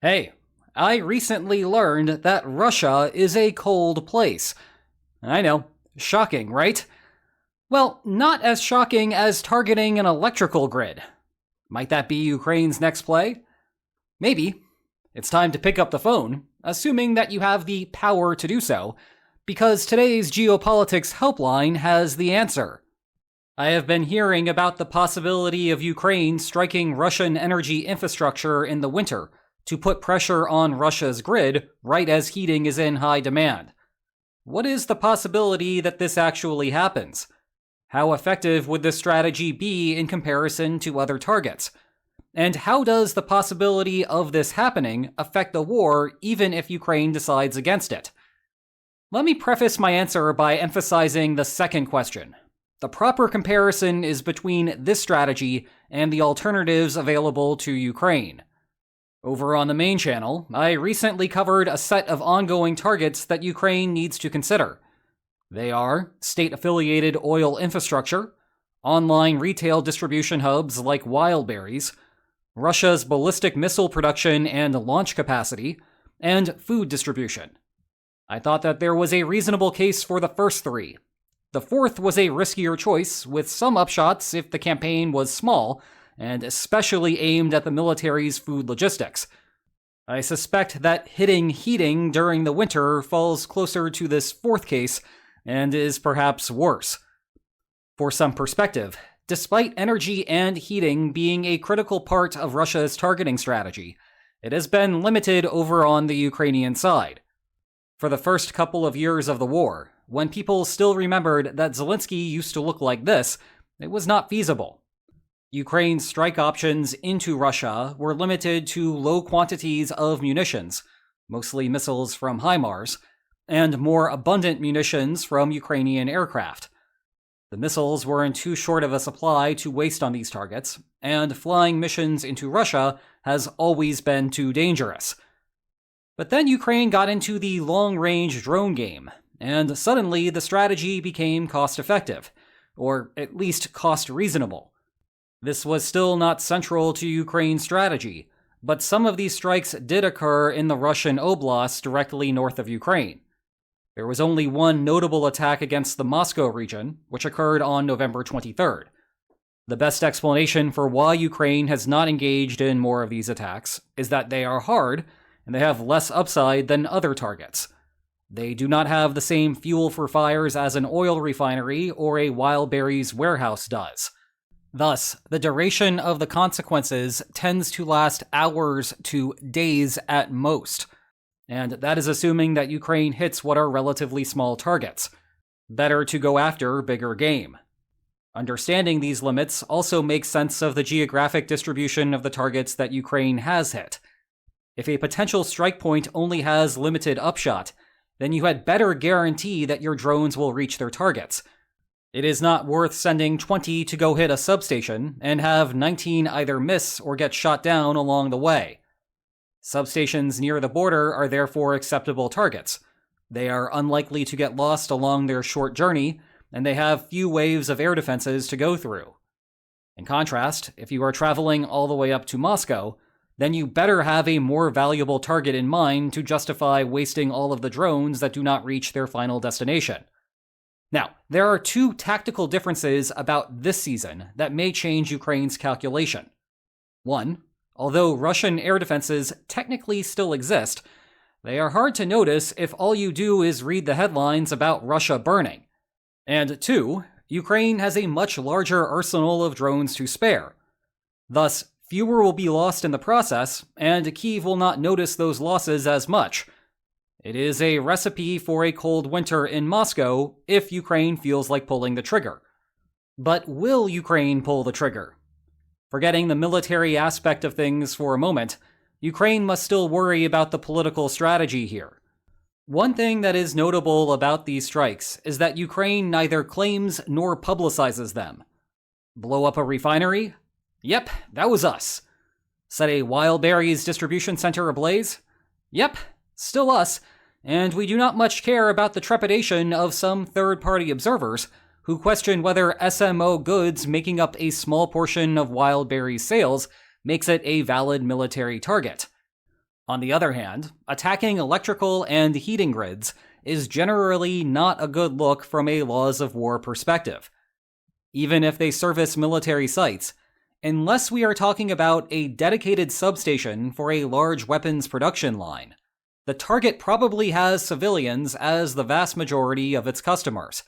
Hey, I recently learned that Russia is a cold place. I know, shocking, right? Well, not as shocking as targeting an electrical grid. Might that be Ukraine's next play? Maybe. It's time to pick up the phone, assuming that you have the power to do so, because today's geopolitics helpline has the answer. I have been hearing about the possibility of Ukraine striking Russian energy infrastructure in the winter to put pressure on Russia's grid right as heating is in high demand. What is the possibility that this actually happens? How effective would this strategy be in comparison to other targets? And how does the possibility of this happening affect the war even if Ukraine decides against it? Let me preface my answer by emphasizing the second question. The proper comparison is between this strategy and the alternatives available to Ukraine. Over on the main channel, I recently covered a set of ongoing targets that Ukraine needs to consider. They are state-affiliated oil infrastructure, online retail distribution hubs like Wildberries, Russia's ballistic missile production and launch capacity, and food distribution. I thought that there was a reasonable case for the first three. The fourth was a riskier choice, with some upshots if the campaign was small, and especially aimed at the military's food logistics. I suspect that hitting heating during the winter falls closer to this fourth case and is perhaps worse. For some perspective, despite energy and heating being a critical part of Russia's targeting strategy, it has been limited over on the Ukrainian side. For the first couple of years of the war, when people still remembered that Zelensky used to look like this, it was not feasible. Ukraine's strike options into Russia were limited to low quantities of munitions, mostly missiles from HIMARS, and more abundant munitions from Ukrainian aircraft. The missiles were in too short of a supply to waste on these targets, and flying missions into Russia has always been too dangerous. But then Ukraine got into the long-range drone game, and suddenly the strategy became cost-effective, or at least cost-reasonable. This was still not central to Ukraine's strategy, but some of these strikes did occur in the Russian oblasts directly north of Ukraine. There was only one notable attack against the Moscow region, which occurred on November 23rd. The best explanation for why Ukraine has not engaged in more of these attacks is that they are hard, and they have less upside than other targets. They do not have the same fuel for fires as an oil refinery or a Wildberries warehouse does. Thus, the duration of the consequences tends to last hours to days at most, and that is assuming that Ukraine hits what are relatively small targets. Better to go after bigger game. Understanding these limits also makes sense of the geographic distribution of the targets that Ukraine has hit. If a potential strike point only has limited upshot, then you had better guarantee that your drones will reach their targets. It is not worth sending 20 to go hit a substation and have 19 either miss or get shot down along the way. Substations near the border are therefore acceptable targets. They are unlikely to get lost along their short journey, and they have few waves of air defenses to go through. In contrast, if you are traveling all the way up to Moscow, then you better have a more valuable target in mind to justify wasting all of the drones that do not reach their final destination. Now, there are two tactical differences about this season that may change Ukraine's calculation. One, although Russian air defenses technically still exist, they are hard to notice if all you do is read the headlines about Russia burning. And two, Ukraine has a much larger arsenal of drones to spare. Thus, fewer will be lost in the process, and Kyiv will not notice those losses as much. It is a recipe for a cold winter in Moscow if Ukraine feels like pulling the trigger. But will Ukraine pull the trigger? Forgetting the military aspect of things for a moment, Ukraine must still worry about the political strategy here. One thing that is notable about these strikes is that Ukraine neither claims nor publicizes them. Blow up a refinery? Yep, that was us. Set a Wildberries distribution center ablaze? Yep, still us, and we do not much care about the trepidation of some third-party observers who question whether SMO goods making up a small portion of Wildberries sales makes it a valid military target. On the other hand, attacking electrical and heating grids is generally not a good look from a laws of war perspective. Even if they service military sites, unless we are talking about a dedicated substation for a large weapons production line, the target probably has civilians as the vast majority of its customers.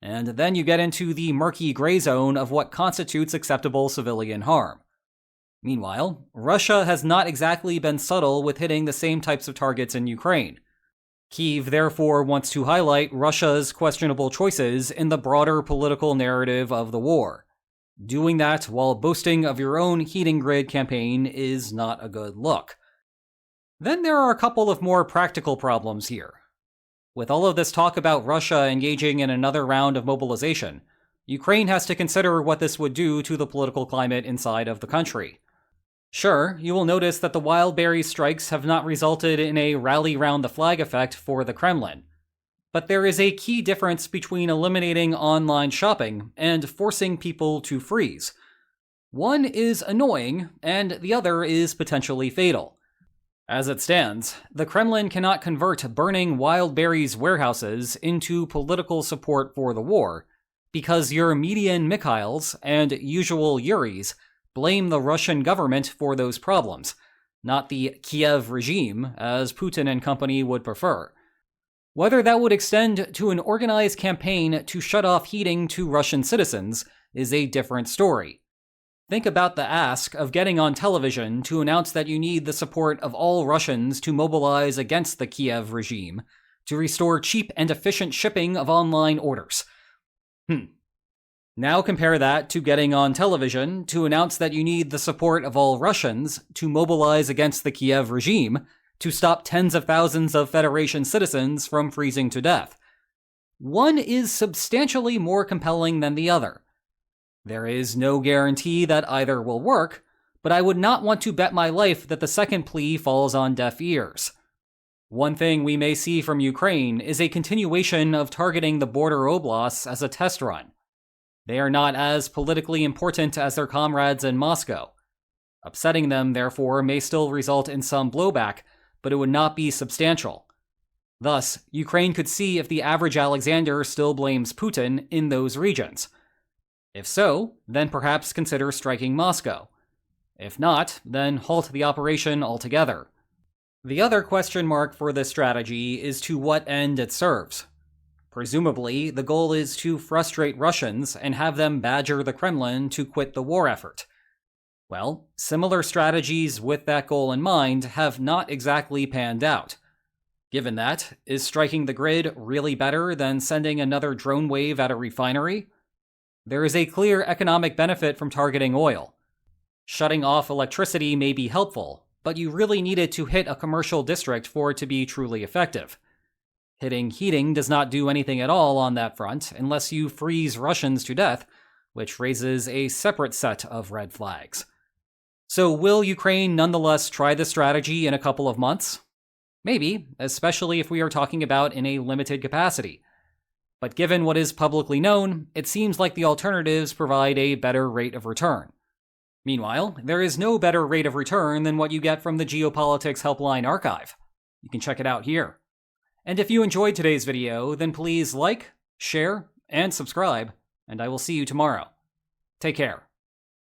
And then you get into the murky gray zone of what constitutes acceptable civilian harm. Meanwhile, Russia has not exactly been subtle with hitting the same types of targets in Ukraine. Kyiv therefore wants to highlight Russia's questionable choices in the broader political narrative of the war. Doing that while boasting of your own heating grid campaign is not a good look. Then there are a couple of more practical problems here. With all of this talk about Russia engaging in another round of mobilization, Ukraine has to consider what this would do to the political climate inside of the country. Sure, you will notice that the Wildberry strikes have not resulted in a rally round the flag effect for the Kremlin. But there is a key difference between eliminating online shopping and forcing people to freeze. One is annoying, and the other is potentially fatal. As it stands, the Kremlin cannot convert burning Wildberry's warehouses into political support for the war, because your median Mikhails and usual Yuris blame the Russian government for those problems, not the Kyiv regime, as Putin and company would prefer. Whether that would extend to an organized campaign to shut off heating to Russian citizens is a different story. Think about the ask of getting on television to announce that you need the support of all Russians to mobilize against the Kyiv regime to restore cheap and efficient shipping of online orders. Now compare that to getting on television to announce that you need the support of all Russians to mobilize against the Kyiv regime to stop tens of thousands of Federation citizens from freezing to death. One is substantially more compelling than the other. There is no guarantee that either will work, but I would not want to bet my life that the second plea falls on deaf ears. One thing we may see from Ukraine is a continuation of targeting the border oblasts as a test run. They are not as politically important as their comrades in Moscow. Upsetting them, therefore, may still result in some blowback, but it would not be substantial. Thus, Ukraine could see if the average Alexander still blames Putin in those regions. If so, then perhaps consider striking Moscow. If not, then halt the operation altogether. The other question mark for this strategy is to what end it serves. Presumably, the goal is to frustrate Russians and have them badger the Kremlin to quit the war effort. Well, similar strategies with that goal in mind have not exactly panned out. Given that, is striking the grid really better than sending another drone wave at a refinery? There is a clear economic benefit from targeting oil. Shutting off electricity may be helpful, but you really need it to hit a commercial district for it to be truly effective. Hitting heating does not do anything at all on that front unless you freeze Russians to death, which raises a separate set of red flags. So will Ukraine nonetheless try this strategy in a couple of months? Maybe, especially if we are talking about in a limited capacity. But given what is publicly known, it seems like the alternatives provide a better rate of return. Meanwhile, there is no better rate of return than what you get from the Geopolitics Helpline archive. You can check it out here. And if you enjoyed today's video, then please like, share, and subscribe, and I will see you tomorrow. Take care.